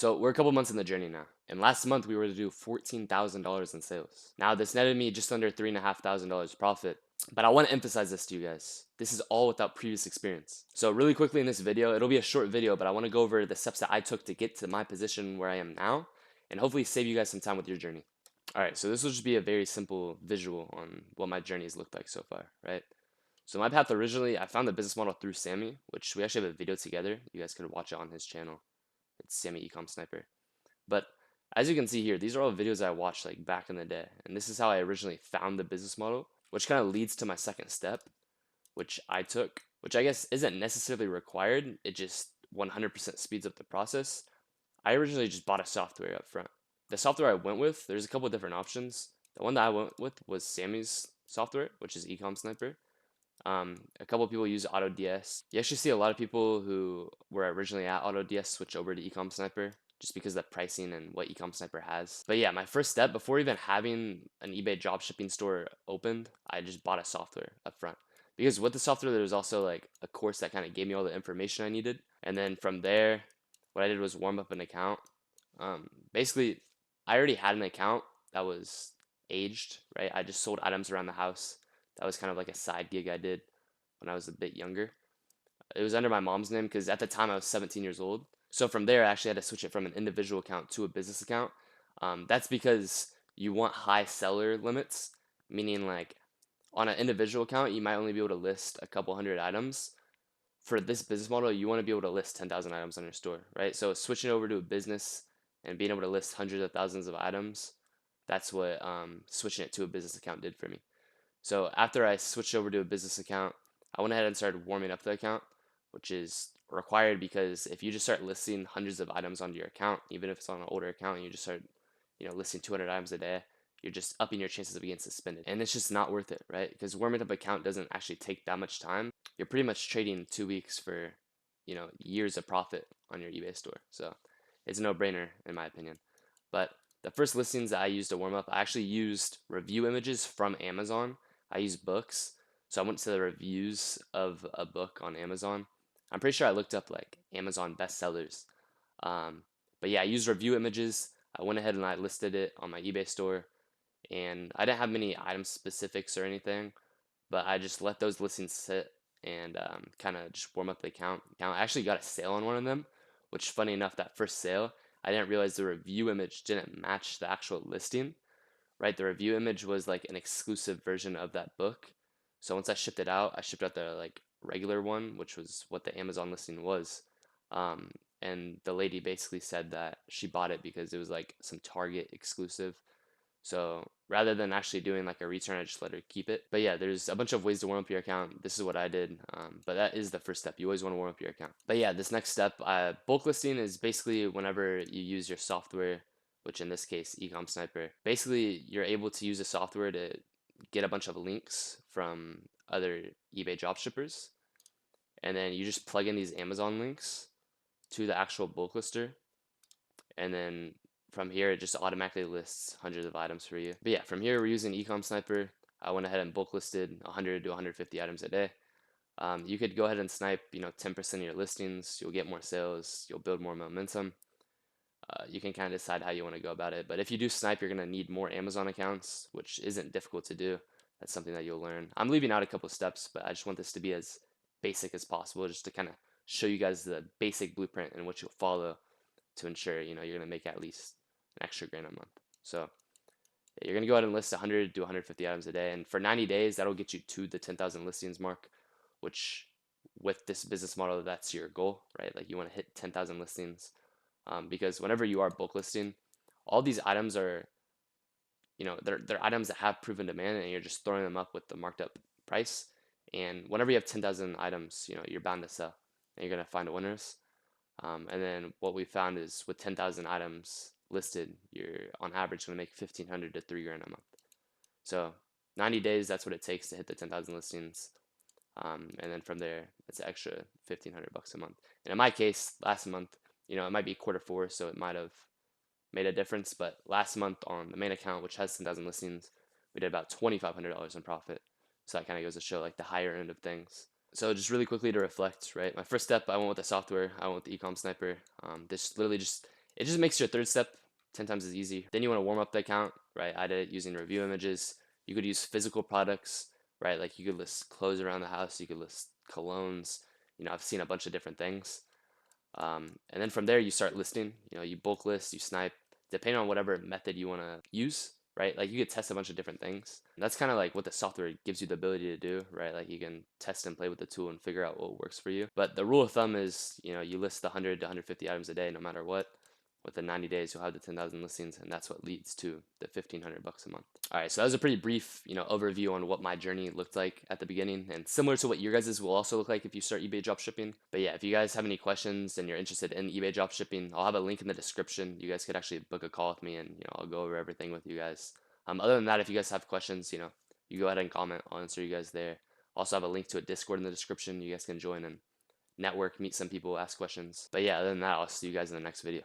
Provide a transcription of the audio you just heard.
So we're a couple months in the journey now, and last month we were to do $14,000 in sales. Now this netted me just under $3,500 profit. But I want to emphasize this to you guys. This is all without previous experience. So really quickly in this video, it'll be a short video, but I want to go over the steps that I took to get to my position where I am now, and hopefully save you guys some time with your journey. All right, so this will just be a very simple visual on what my journey has looked like so far, right? So my path originally, I found the business model through Sammy, which we actually have a video together. You guys could watch it on his channel. It's Sammy Ecom Sniper. But as you can see here, these are all videos I watched like back in the day. And this is how I originally found the business model, which kind of leads to my second step, which I took, which I guess isn't necessarily required. It just 100% speeds up the process. I originally just bought a software up front. The software I went with, there's a couple of different options. The one that I went with was Sammy's software, which is Ecom Sniper. A couple of people use AutoDS. You actually see a lot of people who were originally at AutoDS switch over to Ecom Sniper just because of the pricing and what Ecom Sniper has. But yeah, my first step before even having an eBay dropshipping store opened, I just bought a software up front. Because with the software, there was also like a course that kind of gave me all the information I needed. And then from there, what I did was warm up an account. Basically, I already had an account that was aged, right? I just sold items around the house. That was kind of like a side gig I did when I was a bit younger. It was under my mom's name because at the time I was 17 years old. So from there, I actually had to switch it from an individual account to a business account. That's because you want high seller limits, meaning like on an individual account, you might only be able to list a couple hundred items. For this business model, you want to be able to list 10,000 items on your store, right? So switching over to a business and being able to list hundreds of thousands of items, that's what switching it to a business account did for me. So after I switched over to a business account, I went ahead and started warming up the account, which is required because if you just start listing hundreds of items onto your account, even if it's on an older account and you just start, listing 200 items a day, you're just upping your chances of getting suspended. And it's just not worth it, right? Because warming up account doesn't actually take that much time. You're pretty much trading 2 weeks for, years of profit on your eBay store. So it's a no-brainer in my opinion. But the first listings that I used to warm up, I actually used review images from Amazon. I used books. So I went to the reviews of a book on Amazon. I'm pretty sure I looked up like Amazon bestsellers. Um, but yeah, I used review images. I went ahead and I listed it on my eBay store. And I didn't have many item specifics or anything, but I just let those listings sit and kind of just warm up the account. I actually got a sale on one of them, which funny enough, that first sale, I didn't realize the review image didn't match the actual listing, right? The review image was like an exclusive version of that book. So once I shipped out the like regular one, which was what the Amazon listing was. Um, and the lady basically said that she bought it because it was like some Target exclusive. So rather than actually doing like a return, I just let her keep it. But yeah, there's a bunch of ways to warm up your account. This is what I did. But that is the first step. You always want to warm up your account. But yeah, this next step, bulk listing is basically whenever you use your software, which in this case, Ecom Sniper. Basically, you're able to use the software to get a bunch of links from other eBay dropshippers. And then you just plug in these Amazon links to the actual bulk lister. And then from here, it just automatically lists hundreds of items for you. But yeah, from here, we're using Ecom Sniper. I went ahead and bulk listed 100 to 150 items a day. You could go ahead and snipe, 10% of your listings. You'll get more sales. You'll build more momentum. You can kind of decide how you want to go about it. But if you do snipe, you're going to need more Amazon accounts, which isn't difficult to do. That's something that you'll learn. I'm leaving out a couple steps, but I just want this to be as basic as possible, just to kind of show you guys the basic blueprint in which you'll follow to ensure you're going to make at least an extra grand a month. So yeah, you're going to go ahead and list 100 to 150 items a day, and for 90 days that'll get you to the 10,000 listings mark, which with this business model, that's your goal, right? Like you want to hit 10,000 listings, because whenever you are bulk listing, all these items are, they're items that have proven demand, and you're just throwing them up with the marked up price. And whenever you have 10,000 items, you're bound to sell, and you're going to find winners. And then what we found is with 10,000 items listed, you're on average going to make 1,500 to 3 grand a month. So 90 days, that's what it takes to hit the 10,000 listings. And then from there, it's an extra 1,500 bucks a month. And in my case, last month, it might be quarter 4, so it might have made a difference. But last month on the main account, which has 10,000 listings, we did about $2,500 in profit. So that kind of goes to show like the higher end of things. So just really quickly to reflect, right? My first step, I went with the software. I went with the Ecom Sniper. This literally just It just makes your third step 10 times as easy. Then you want to warm up the account, right? I did it using review images. You could use physical products, right? Like you could list clothes around the house, you could list colognes. I've seen a bunch of different things. And then from there, you start listing. You bulk list, you snipe, depending on whatever method you want to use, right? Like you could test a bunch of different things. That's kind of like what the software gives you the ability to do, right? Like you can test and play with the tool and figure out what works for you. But the rule of thumb is, you list the 100 to 150 items a day, no matter what. Within 90 days, you'll have the 10,000 listings, and that's what leads to the 1,500 bucks a month. All right, so that was a pretty brief, overview on what my journey looked like at the beginning, and similar to what your guys's will also look like if you start eBay dropshipping. But yeah, if you guys have any questions and you're interested in eBay dropshipping, I'll have a link in the description. You guys could actually book a call with me, and I'll go over everything with you guys. Other than that, if you guys have questions, you go ahead and comment. I'll answer you guys there. Also have a link to a Discord in the description. You guys can join and network, meet some people, ask questions. But yeah, other than that, I'll see you guys in the next video.